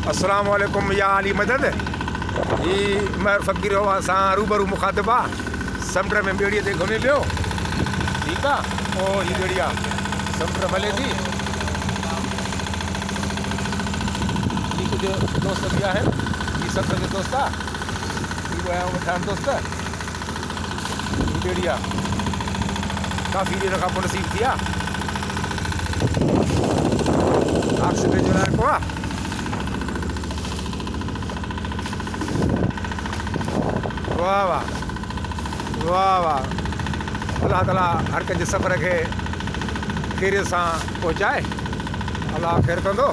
अस्सलाम वालेकुम या अली मदद। ये मैं फ़कीर सां रूबरू मुखातिबा समुंड में ॿेड़ीअ ते घुमे पियो। ठीकु आहे। ओ ही ॿेड़ी आहे समुंड भले थी। ये कुछ दोस्त भी आहिनि। ये सफ़र जो दोस्त आहे। ये आया वठाण दोस्त। ये ॿेड़ी आहे काफ़ी देर खां पोइ नसीब थी आहे। ऑक्सीजन जो लाइक़ु आहे। वाह वाह वाह वाह। अल्लाह ताला हर कंहिंजे सफ़र खे ख़ैरियत सां पहुचाए। अल्लाह ख़ैरु कंदो।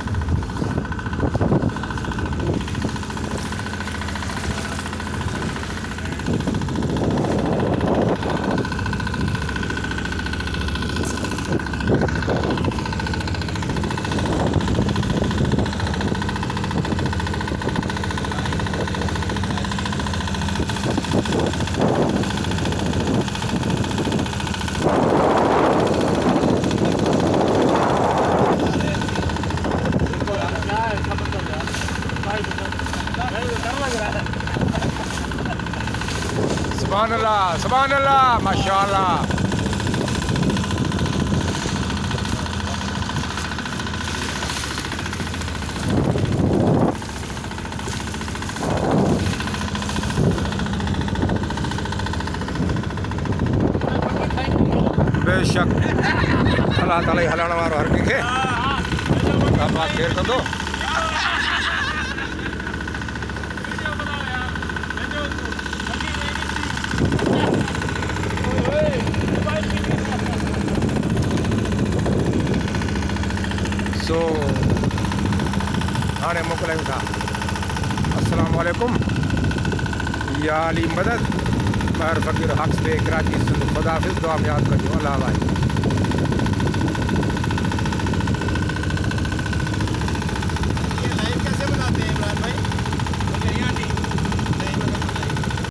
सुभान अल्लाह माशाअल्लाह। बेशक अल्लाह ताला ही हलाइण वारो हर कंहिंखे अल्लाह ख़ैरु कंदो। सो हाणे मोकिलियूं था। अस्सलाम वालेकुम या अली मदद। ॿाहिरि फ़कीर हक़्स पे कराची सिंध। ख़ुदा हाफ़िज़। दुआ में यादि कजो। अल्लाह भाई।